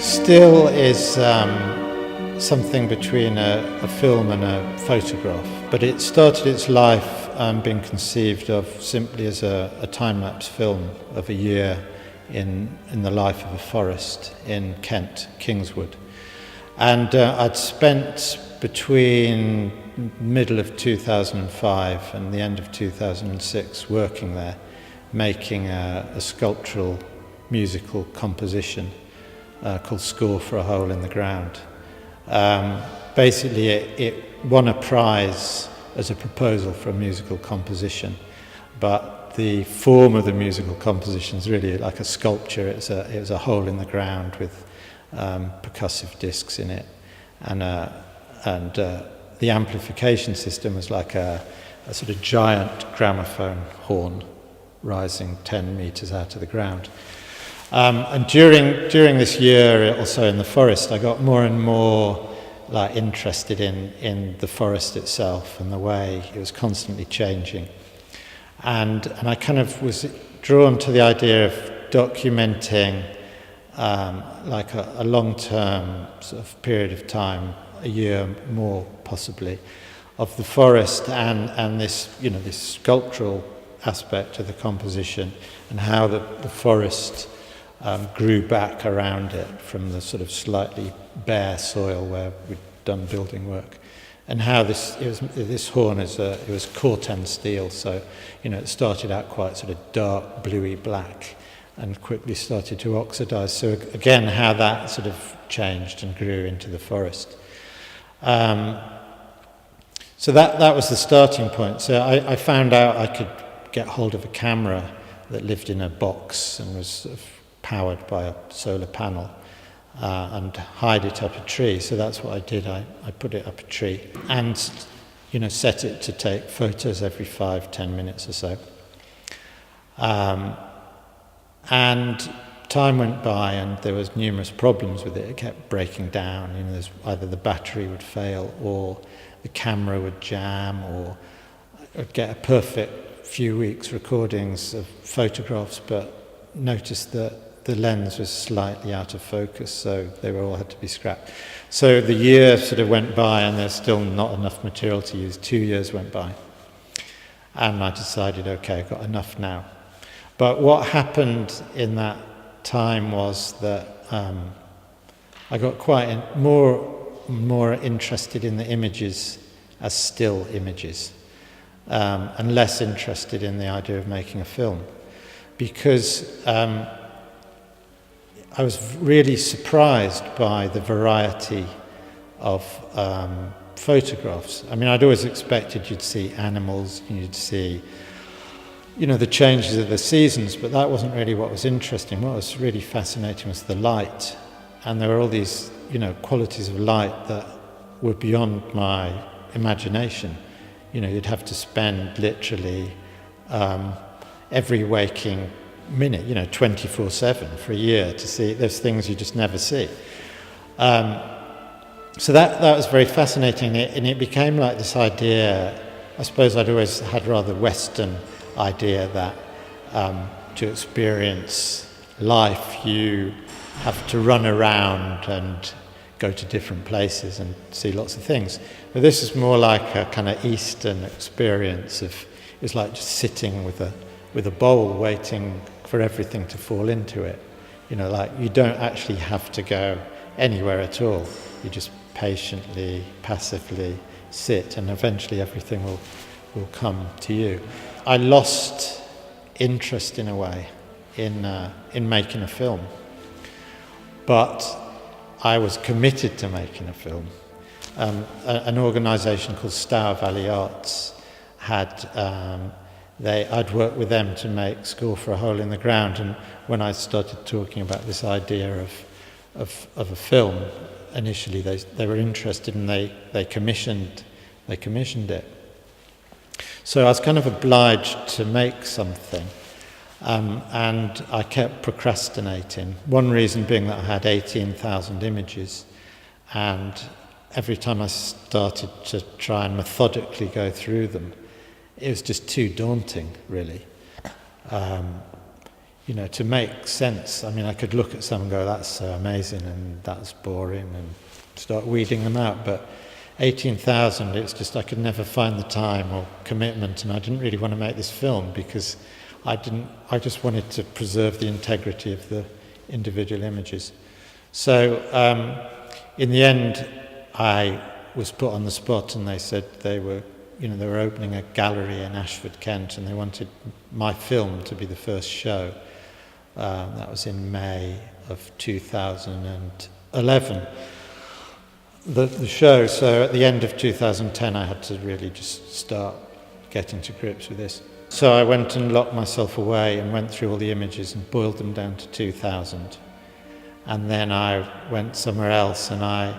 Still is something between a film and a photograph, but it started its life being conceived of simply as a time-lapse film of a year in the life of a forest in Kent, Kingswood. And I'd spent between middle of 2005 and the end of 2006 working there, making a sculptural musical composition called Score for a Hole in the Ground. Basically, it won a prize as a proposal for a musical composition, but the form of the musical composition is really like a sculpture. It was a hole in the ground with percussive discs in it, and the amplification system was like a sort of giant gramophone horn rising 10 meters out of the ground. And during this year, also in the forest, I got more and more interested in the forest itself and the way it was constantly changing. And I kind of was drawn to the idea of documenting a long-term sort of period of time, a year more possibly, of the forest and this, this sculptural aspect of the composition and how the forest grew back around it from the sort of slightly bare soil where we'd done building work, and how this horn it was Corten steel, so it started out quite sort of dark bluey black and quickly started to oxidize. So again, how that sort of changed and grew into the forest. So that was the starting point. So I found out I could get hold of a camera that lived in a box and was sort of powered by a solar panel, and hide it up a tree. So that's what I did. I put it up a tree and set it to take photos every 5-10 minutes or so. And time went by and there was numerous problems with it. It kept breaking down. There's either the battery would fail or the camera would jam, or I'd get a perfect few weeks recordings of photographs, but noticed that the lens was slightly out of focus, so they all had to be scrapped. So the year sort of went by and there's still not enough material to use. 2 years went by. And I decided, okay, I've got enough now. But what happened in that time was that I got quite more interested in the images as still images, and less interested in the idea of making a film, because I was really surprised by the variety of photographs. I mean, I'd always expected you'd see animals, you'd see, the changes of the seasons, but that wasn't really what was interesting. What was really fascinating was the light. And there were all these, qualities of light that were beyond my imagination. You'd have to spend literally every waking minute, 24/7 for a year to see. There's things you just never see. So that was very fascinating, and it became like this idea. I suppose I'd always had rather Western idea that to experience life you have to run around and go to different places and see lots of things. But this is more like a kind of Eastern experience of, it was like just sitting with a bowl waiting for everything to fall into it. Like you don't actually have to go anywhere at all. You just patiently, passively sit, and eventually everything will come to you. I lost interest in a way in making a film, but I was committed to making a film. An organisation called Stour Valley Arts had I'd worked with them to make Score for a Hole in the Ground, and when I started talking about this idea of a film, initially they were interested, and they commissioned it. So I was kind of obliged to make something, and I kept procrastinating. One reason being that I had 18,000 images, and every time I started to try and methodically go through them, it was just too daunting, really. to make sense. I mean, I could look at some and go, that's so amazing, and that's boring, and start weeding them out. But 18,000, it's just I could never find the time or commitment, and I didn't really want to make this film because I just wanted to preserve the integrity of the individual images. So in the end, I was put on the spot, and they said they were opening a gallery in Ashford, Kent, and they wanted my film to be the first show. That was in May of 2011. The show, so at the end of 2010 I had to really just start getting to grips with this. So I went and locked myself away and went through all the images and boiled them down to 2,000. And then I went somewhere else and I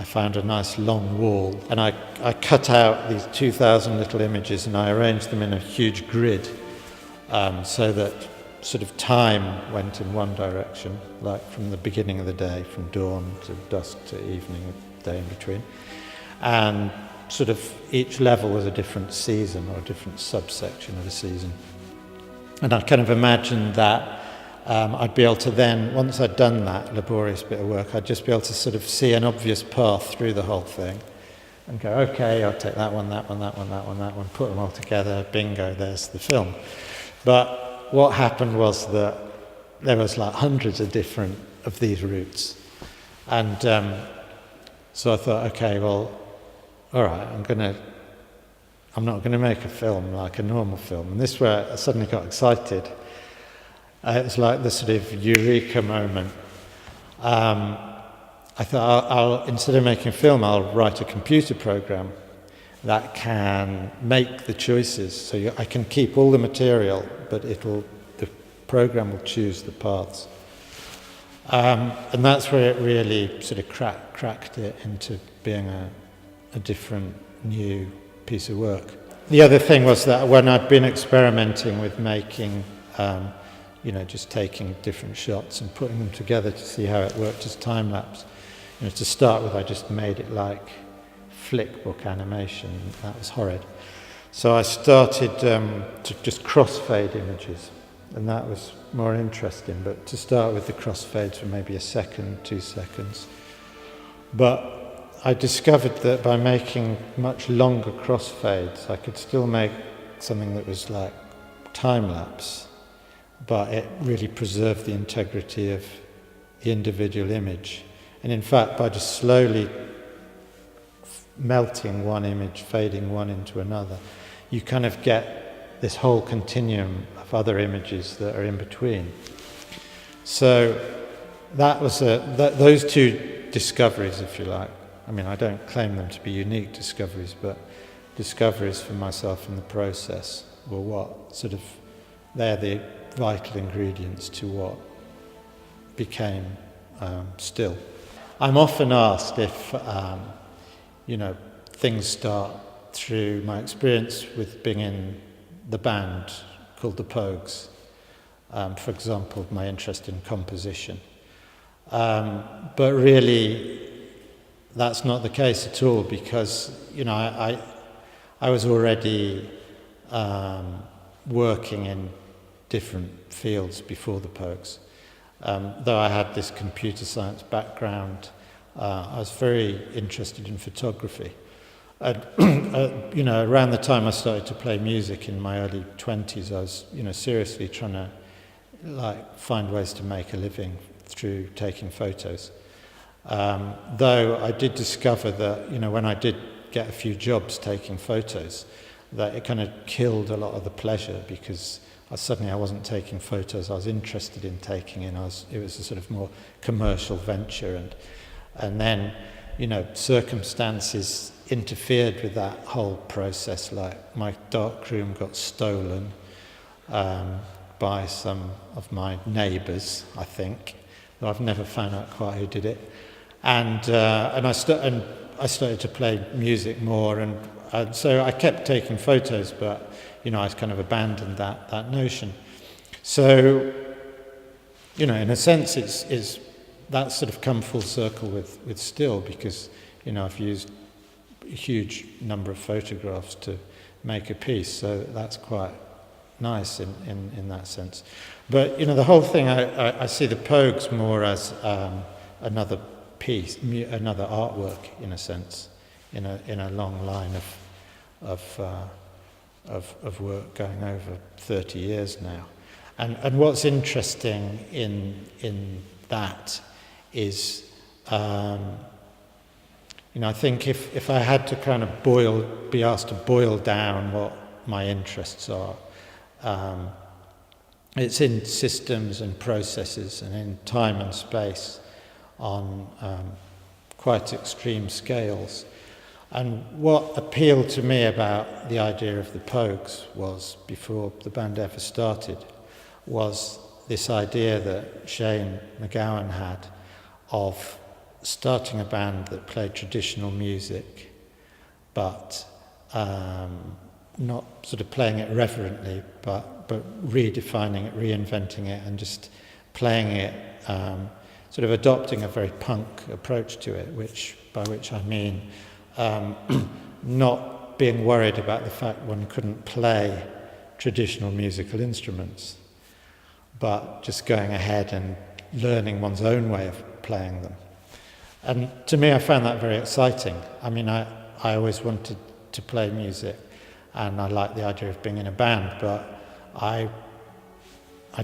found a nice long wall, and I cut out these 2,000 little images and I arranged them in a huge grid, so that sort of time went in one direction, like from the beginning of the day, from dawn to dusk to evening, a day in between. And sort of each level was a different season or a different subsection of a season. And I kind of imagined that I'd be able to then, once I'd done that laborious bit of work, I'd just be able to sort of see an obvious path through the whole thing and go, okay, I'll take that one, that one, that one, that one, that one, put them all together, bingo, there's the film. But what happened was that there was like hundreds of different of these routes. And so I thought, okay, well, all right, I'm not going to make a film like a normal film. And this is where I suddenly got excited. It was like the sort of eureka moment. I thought, Instead of making a film, I'll write a computer program that can make the choices. So I can keep all the material, but the program will choose the paths. And that's where it really sort of cracked it into being a different, new piece of work. The other thing was that when I'd been experimenting with making, just taking different shots and putting them together to see how it worked as time-lapse, to start with I just made it like flickbook animation. That was horrid. So I started to just crossfade images, and that was more interesting, but to start with the crossfades for maybe a second, 2 seconds. But I discovered that by making much longer crossfades, I could still make something that was like time-lapse, but it really preserved the integrity of the individual image. And in fact, by just slowly melting one image, fading one into another, you kind of get this whole continuum of other images that are in between. So that was those two discoveries, if you like. I mean, I don't claim them to be unique discoveries, but discoveries for myself in the process were what sort of, they're the vital ingredients to what became Still. I'm often asked if, things start through my experience with being in the band called the Pogues, for example, my interest in composition. But really, that's not the case at all, because, I was already working in different fields before the Pogues. Though I had this computer science background, I was very interested in photography. And, around the time I started to play music in my early 20s, I was, seriously trying to, find ways to make a living through taking photos. Though I did discover that, when I did get a few jobs taking photos, that it kind of killed a lot of the pleasure, because I wasn't taking photos I was interested in taking in. It was a sort of more commercial venture, and then, circumstances interfered with that whole process. Like my darkroom got stolen by some of my neighbours, I think. Though I've never found out quite who did it. And I started to play music more, and so I kept taking photos, but I kind of abandoned that notion. So, in a sense, it's that's sort of come full circle with still, because I've used a huge number of photographs to make a piece, so that's quite nice in that sense. But, the whole thing, I see the Pogues more as another piece, another artwork, in a sense, in a long line of work going over 30 years now. And what's interesting in that is, I think if I had to kind of be asked to boil down what my interests are, it's in systems and processes and in time and space on quite extreme scales. And what appealed to me about the idea of the Pogues was, before the band ever started, was this idea that Shane McGowan had of starting a band that played traditional music, but not sort of playing it reverently, but redefining it, reinventing it, and just playing it, sort of adopting a very punk approach to it, by which I mean not being worried about the fact one couldn't play traditional musical instruments, but just going ahead and learning one's own way of playing them. And to me, I found that very exciting. I mean, I always wanted to play music, and I liked the idea of being in a band, but I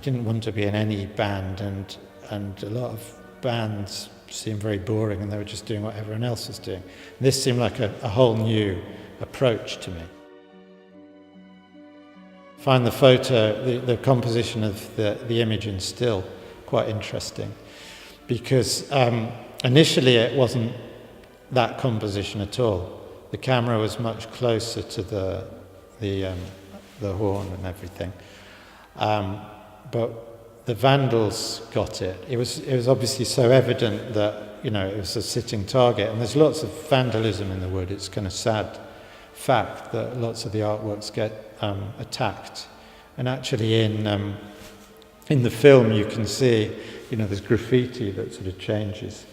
didn't want to be in any band, and a lot of bands seemed very boring, and they were just doing what everyone else was doing. And this seemed like a whole new approach to me. I find the photo, the composition of the image in still quite interesting, because initially it wasn't that composition at all. The camera was much closer to the horn and everything, but the Vandals got it. It was obviously so evident that it was a sitting target, and there's lots of vandalism in the wood. It's kind of sad fact that lots of the artworks get attacked, and actually in the film you can see there's graffiti that sort of changes,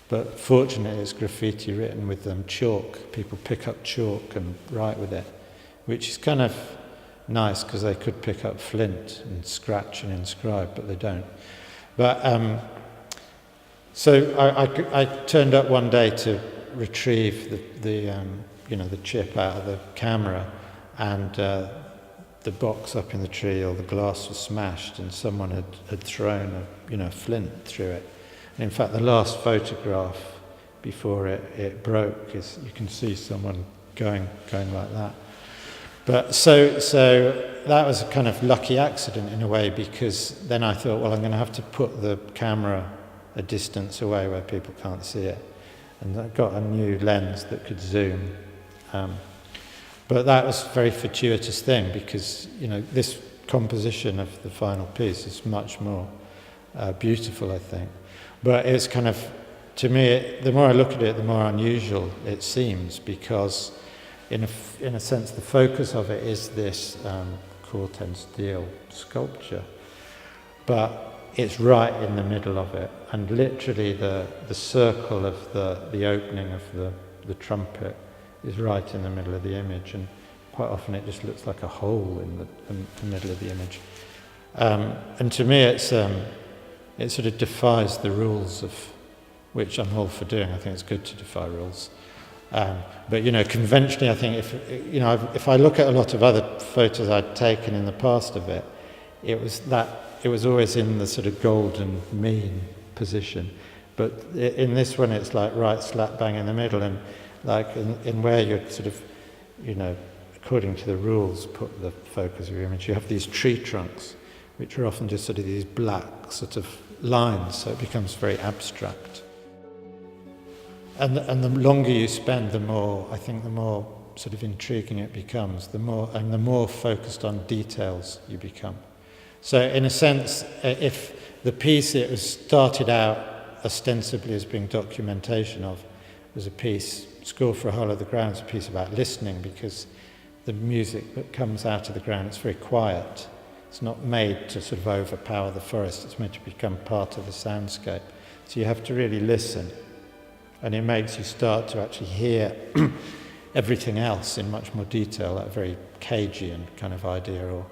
but fortunately it's graffiti written with chalk. People pick up chalk and write with it, which is kind of nice because they could pick up flint and scratch and inscribe, but they don't. But so I turned up one day to retrieve the chip out of the camera, and the box up in the tree, or the glass was smashed, and someone had thrown a flint through it. And in fact, the last photograph before it broke is, you can see someone going like that. But so that was a kind of lucky accident in a way, because then I thought, well, I'm going to have to put the camera a distance away where people can't see it. And I got a new lens that could zoom. But that was a very fortuitous thing, because this composition of the final piece is much more beautiful, I think. But it's kind of, to me, the more I look at it, the more unusual it seems, because in a sense the focus of it is this Corten steel sculpture, but it's right in the middle of it, and literally the circle of the opening of the trumpet is right in the middle of the image, and quite often it just looks like a hole in the middle of the image. And to me, it sort of defies the rules of, which I'm all for doing. I think it's good to defy rules. But conventionally, I think if I look at a lot of other photos I'd taken in the past of it, it was always in the sort of golden mean position. But in this one, it's like right slap bang in the middle, and like in where you're sort of, according to the rules, put the focus of your image. You have these tree trunks, which are often just sort of these black sort of lines, so it becomes very abstract. And the longer you spend, the more sort of intriguing it becomes, the more focused on details you become. So in a sense, if the piece it was started out ostensibly as being documentation of was a piece, Score for a Hole of the Ground, is a piece about listening, because the music that comes out of the ground, it's very quiet. It's not made to sort of overpower the forest, it's meant to become part of the soundscape. So you have to really listen. And it makes you start to actually hear everything else in much more detail, that very Cagean kind of idea, or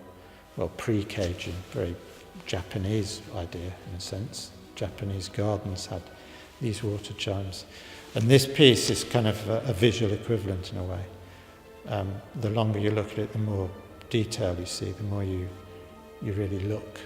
pre-Cajun, very Japanese idea in a sense. Japanese gardens had these water chimes. And this piece is kind of a visual equivalent in a way. The longer you look at it, the more detail you see, the more you really look